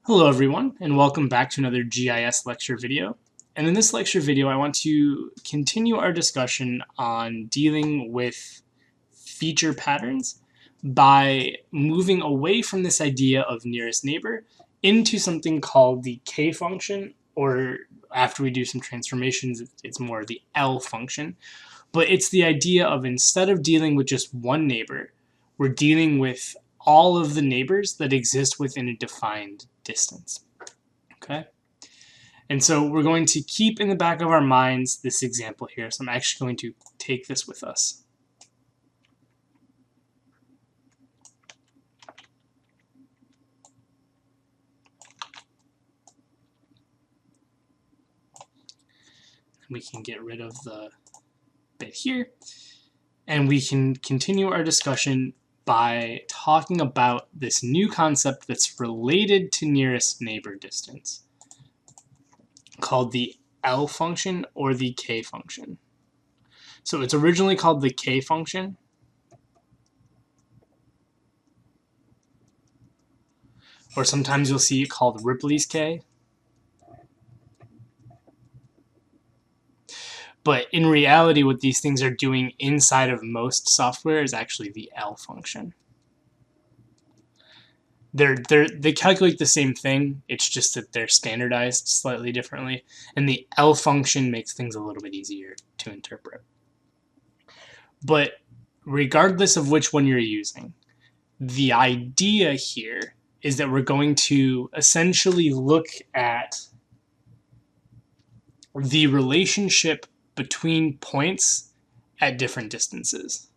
Hello everyone, and welcome back to another GIS lecture video. And in this lecture video, I want to continue our discussion on dealing with feature patterns by moving away from this idea of nearest neighbor into something called the K function, or after we do some transformations, it's more the L function. But it's the idea of, instead of dealing with just one neighbor, we're dealing with all of the neighbors that exist within a defined distance. Okay? And so we're going to keep in the back of our minds this example here. So I'm actually going to take this with us. We can get rid of the bit here, and we can continue our discussion by talking about this new concept that's related to nearest neighbor distance, called the L function or the K function. So it's originally called the K function, or sometimes you'll see it called Ripplys K. But in reality, what these things are doing inside of most software is actually the L function. They calculate the same thing, it's just that they're standardized slightly differently, and the L function makes things a little bit easier to interpret. But regardless of which one you're using, the idea here is that we're going to essentially look at the relationship between points at different distances.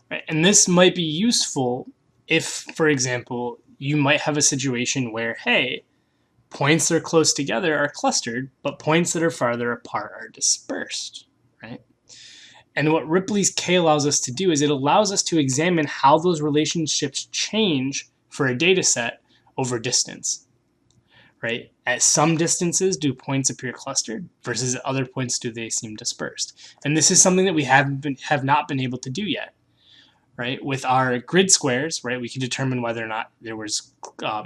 Right? And this might be useful if, for example, you might have a situation where, hey, points that are close together are clustered, but points that are farther apart are dispersed, right? And what Ripplys K allows us to do is it allows us to examine how those relationships change for a data set over distance, right? At some distances, do points appear clustered versus at other points do they seem dispersed? And this is something that we have not been able to do yet. Right, with our grid squares, right, we can determine whether or not there was a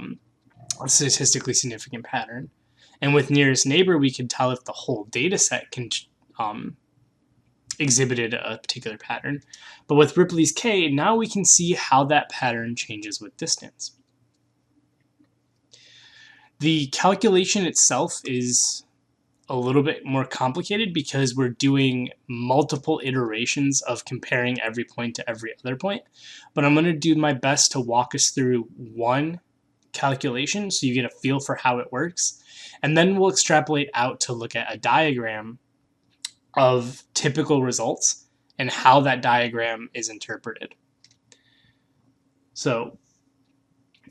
statistically significant pattern. And with nearest neighbor, we can tell if the whole data set can exhibited a particular pattern. But with Ripplys K, now we can see how that pattern changes with distance. The calculation itself is a little bit more complicated because we're doing multiple iterations of comparing every point to every other point. But I'm going to do my best to walk us through one calculation so you get a feel for how it works. And then we'll extrapolate out to look at a diagram of typical results and how that diagram is interpreted. So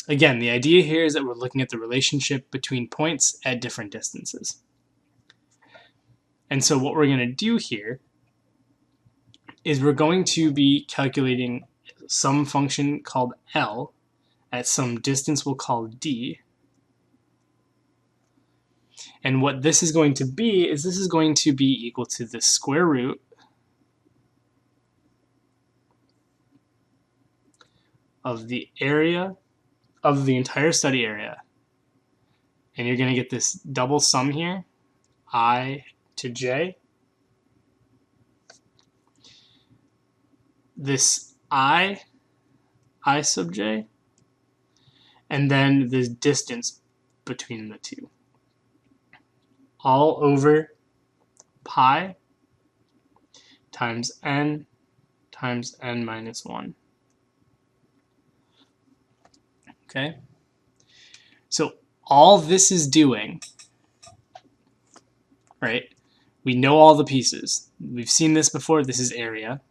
again, the idea here is that we're looking at the relationship between points at different distances. And so what we're going to do here is we're going to be calculating some function called L at some distance we'll call D. And what this is going to be is this is going to be equal to the square root of the area of the entire study area. And you're going to get this double sum here, I to j. This I sub j, and then the distance between the two, all over pi times n minus 1. Okay? So all this is doing, right? We know all the pieces. We've seen this before. This is area.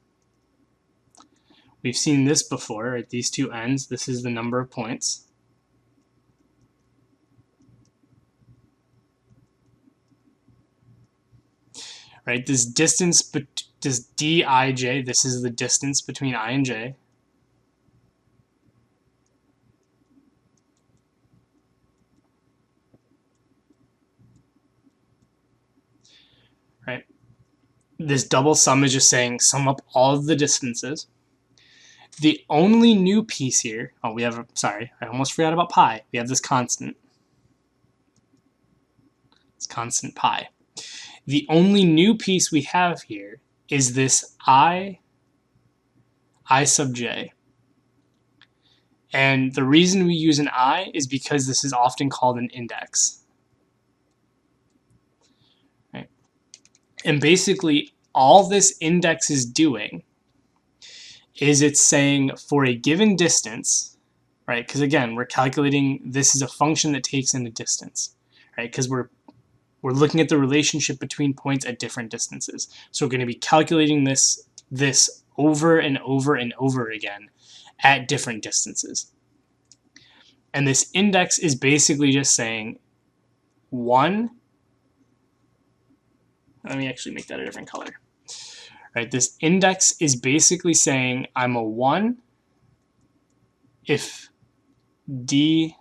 We've seen this before, at these two ends. This is the number of points. right? This distance, this dij, this is the distance between I and j. Right? This double sum is just saying sum up all of the distances. The only new piece here, oh, we have, sorry, I almost forgot about pi. We have this constant. It's constant pi. The only new piece we have here is this I sub j. And the reason we use an I is because this is often called an index. Right? And basically, all this index is doing is it's saying for a given distance, right? Because again, we're calculating, this is a function that takes in a distance, right? Because we're looking at the relationship between points at different distances. So we're going to be calculating this over and over and over again at different distances. And this index is basically just saying 1. Let me actually make that a different color. Right, this index is basically saying I'm a 1 if dij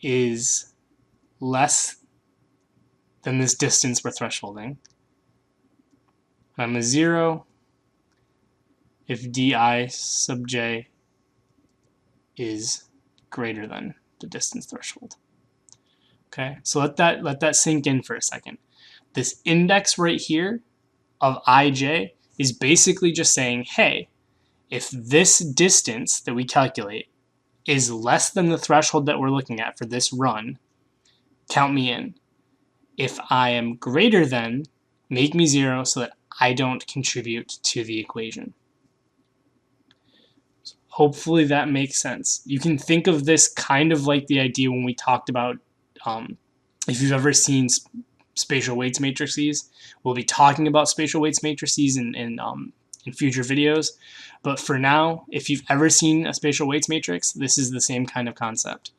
is less than this distance we're thresholding. I'm a 0 if di sub j is greater than the distance threshold. Okay, so let that sink in for a second. This index right here of ij is basically just saying, hey, if this distance that we calculate is less than the threshold that we're looking at for this run, count me in. If I am greater than, make me 0 so that I don't contribute to the equation. So hopefully that makes sense. You can think of this kind of like the idea when we talked about, if you've ever seen spatial weights matrices, we'll be talking about spatial weights matrices in future videos. But for now, if you've ever seen a spatial weights matrix, this is the same kind of concept,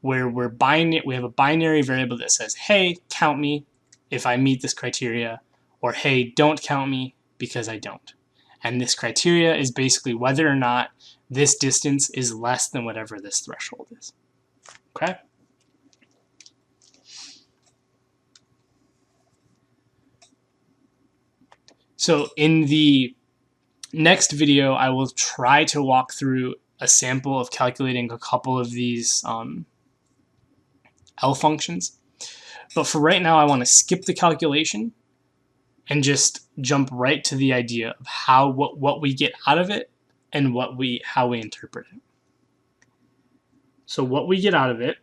where we have a binary variable that says, hey, count me if I meet this criteria, or hey, don't count me because I don't. And this criteria is basically whether or not this distance is less than whatever this threshold is. Okay? So in the next video, I will try to walk through a sample of calculating a couple of these L functions. But for right now, I want to skip the calculation and just jump right to the idea of what we get out of it and how we interpret it. So what we get out of it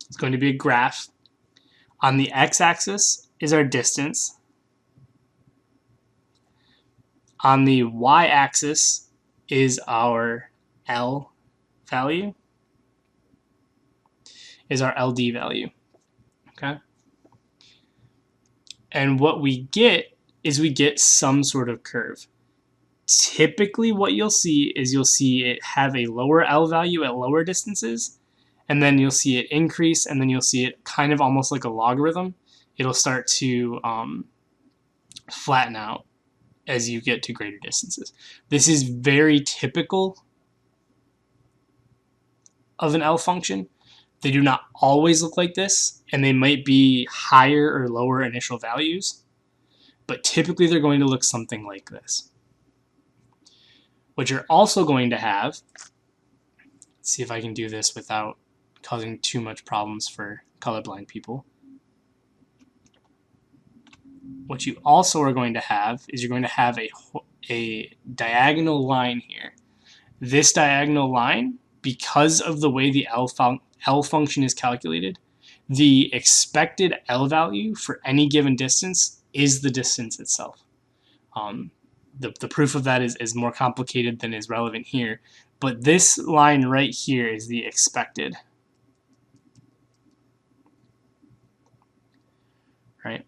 is going to be a graph. On the x-axis is our distance. On the y-axis is our L value, is our LD value. Okay? And what we get is we get some sort of curve. Typically what you'll see is you'll see it have a lower L value at lower distances, and then you'll see it increase, and then you'll see it kind of almost like a logarithm. It'll start to flatten out as you get to greater distances. This is very typical of an L function. They do not always look like this, and they might be higher or lower initial values, but typically they're going to look something like this. What you're also going to have, let's see if I can do this without causing too much problems for colorblind people. What you also are going to have is you're going to have a diagonal line here. This diagonal line, because of the way the L function is calculated, the expected L value for any given distance is the distance itself. The proof of that is more complicated than is relevant here, but this line right here is the expected. Right?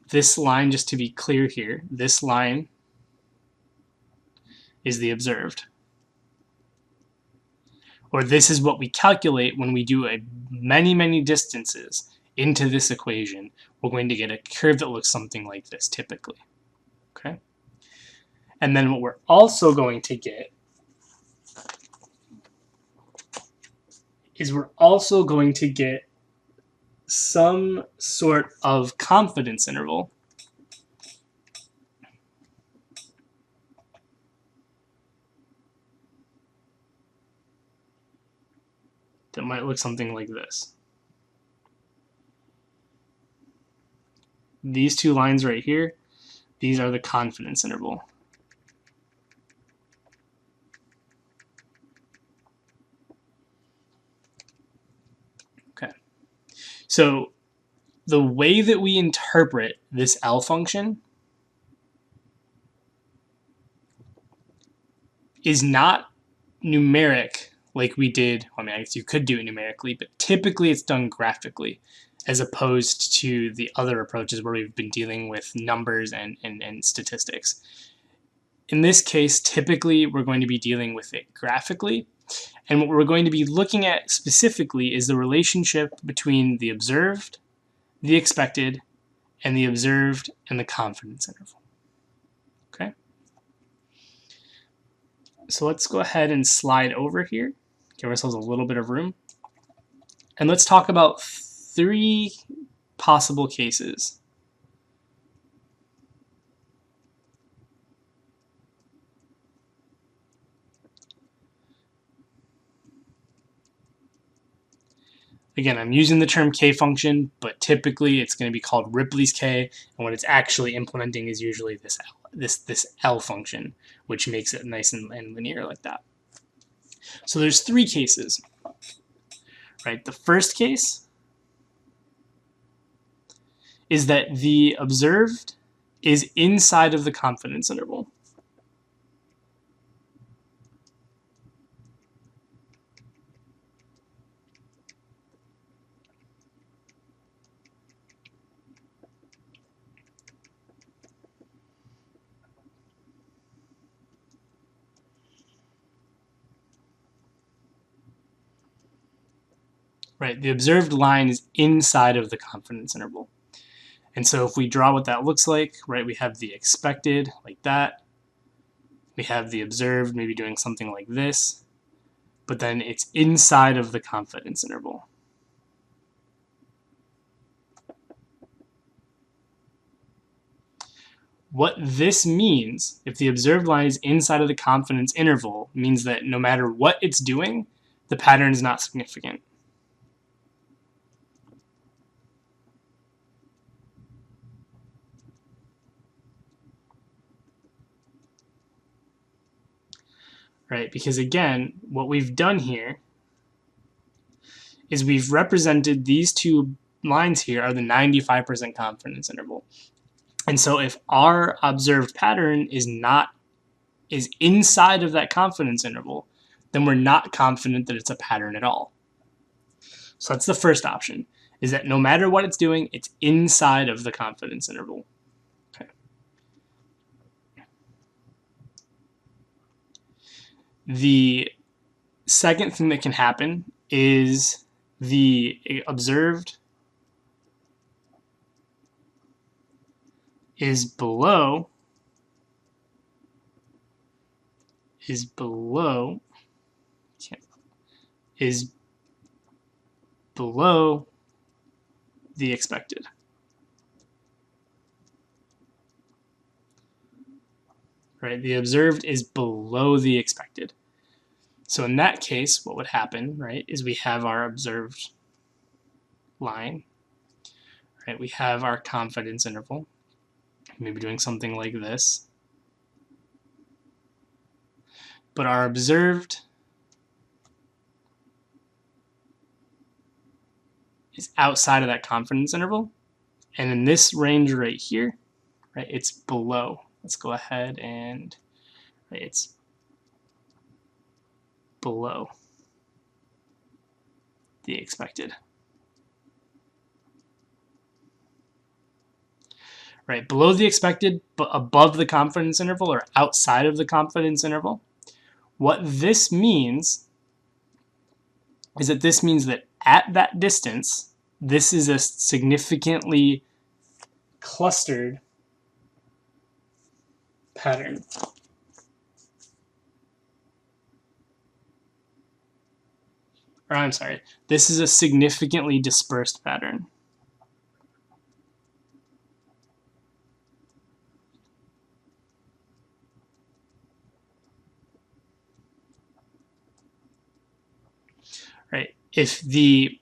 This line, just to be clear here, this line is the observed. or this is what we calculate when we do many distances into this equation, we're going to get a curve that looks something like this typically. Okay? And then what we're also going to get is we're also going to get some sort of confidence interval that might look something like this. These two lines right here, these are the confidence interval. Okay. So the way that we interpret this L function is not numeric like we did. I mean, I guess you could do it numerically, but typically it's done graphically, as opposed to the other approaches where we've been dealing with numbers and statistics. In this case, typically we're going to be dealing with it graphically, and what we're going to be looking at specifically is the relationship between the observed, the expected, and the observed and the confidence interval. Okay? So let's go ahead and slide over here, give ourselves a little bit of room, and let's talk about 3 possible cases. Again, I'm using the term K function, but typically it's going to be called Ripplys K, and what it's actually implementing is usually this L function, which makes it nice and linear like that. So there's 3 cases, right? The first case is that the observed is inside of the confidence interval. Right, the observed line is inside of the confidence interval. And so if we draw what that looks like, right, we have the expected like that. We have the observed maybe doing something like this, but then it's inside of the confidence interval. What this means, if the observed line is inside of the confidence interval, means that no matter what it's doing, the pattern is not significant. Right? Because again, what we've done here is we've represented these 2 lines here are the 95% confidence interval. And so if our observed pattern is inside of that confidence interval, then we're not confident that it's a pattern at all. So that's the first option, is that no matter what it's doing, it's inside of the confidence interval. Okay. The second thing that can happen is the observed is below the expected. Right? The observed is below the expected. So in that case, what would happen, right, is we have our observed line, right? We have our confidence interval, maybe doing something like this. But our observed is outside of that confidence interval. And in this range right here, right, it's below. Let's go ahead and, right, it's below the expected. Right, below the expected, but above the confidence interval or outside of the confidence interval. What this means is that this means that at that distance, this is a significantly clustered pattern. Or I'm sorry, this is a significantly dispersed pattern. Right? If the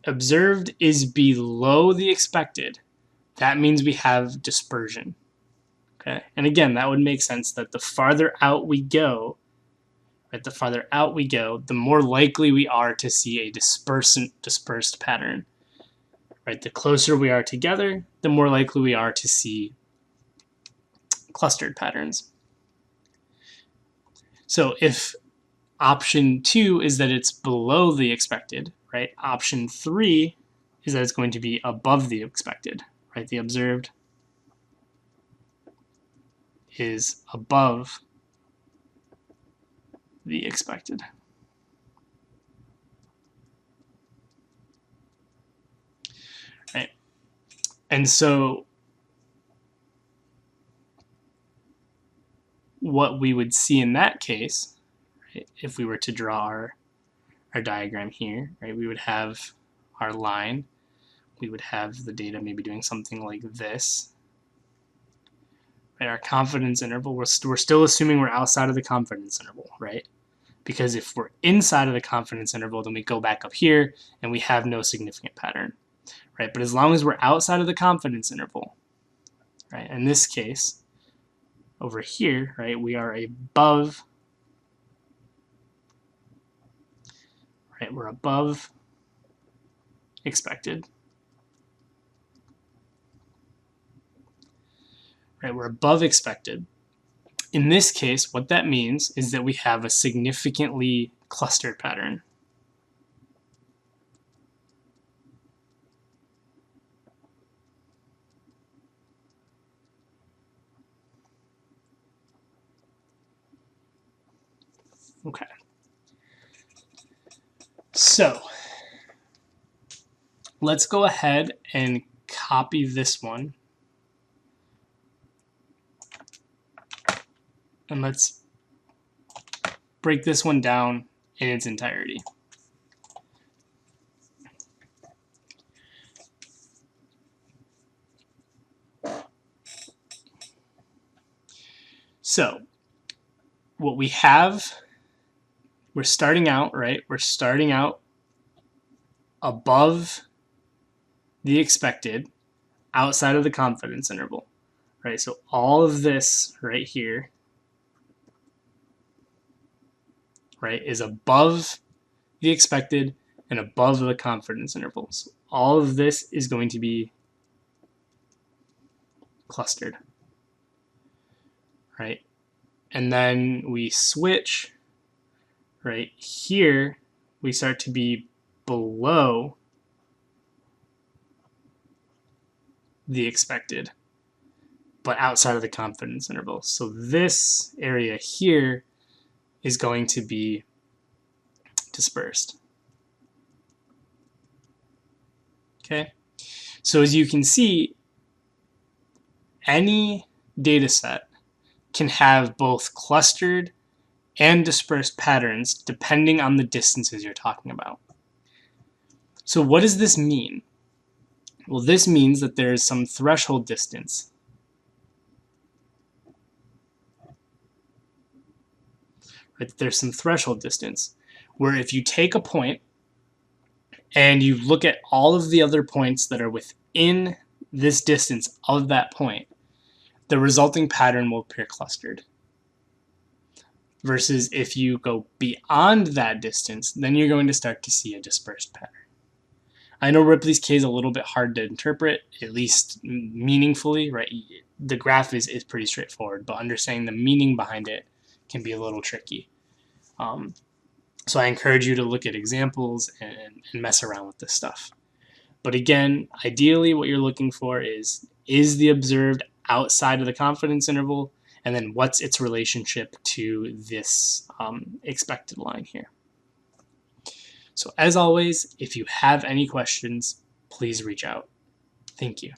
observed is below the expected, that means we have dispersion. Okay, and again, that would make sense that the farther out we go, right, the more likely we are to see a dispersed pattern. Right, the closer we are together, the more likely we are to see clustered patterns. So if option 2 is that it's below the expected, right? Option 3 is that it's going to be above the expected, right? The observed is above the expected. Right? And so what we would see in that case, right, if we were to draw our diagram here, right, we would have our line, we would have the data maybe doing something like this. Right, our confidence interval, we're still assuming we're outside of the confidence interval, right? Because if we're inside of the confidence interval, then we go back up here and we have no significant pattern, right? But as long as we're outside of the confidence interval, right, in this case, over here, right, we are above, right, we're above expected. Right, we're above expected. In this case, what that means is that we have a significantly clustered pattern. Okay. So let's go ahead and copy this one. And let's break this one down in its entirety. So what we have, we're starting out, right? We're starting out above the expected, outside of the confidence interval, right? So all of this right here, right, is above the expected and above the confidence intervals. All of this is going to be clustered, right? And then we switch, right here, we start to be below the expected, but outside of the confidence interval. So this area here is going to be dispersed. Okay, so as you can see, any data set can have both clustered and dispersed patterns depending on the distances you're talking about. So what does this mean? Well, this means that there is some threshold distance. Right? There's some threshold distance where if you take a point and you look at all of the other points that are within this distance of that point, the resulting pattern will appear clustered. Versus if you go beyond that distance, then you're going to start to see a dispersed pattern. I know Ripplys K is a little bit hard to interpret, at least meaningfully, right? The graph is pretty straightforward, but understanding the meaning behind it can be a little tricky. So I encourage you to look at examples and mess around with this stuff. But again, ideally what you're looking for is the observed outside of the confidence interval, and then what's its relationship to this expected line here. So as always, if you have any questions, please reach out. Thank you.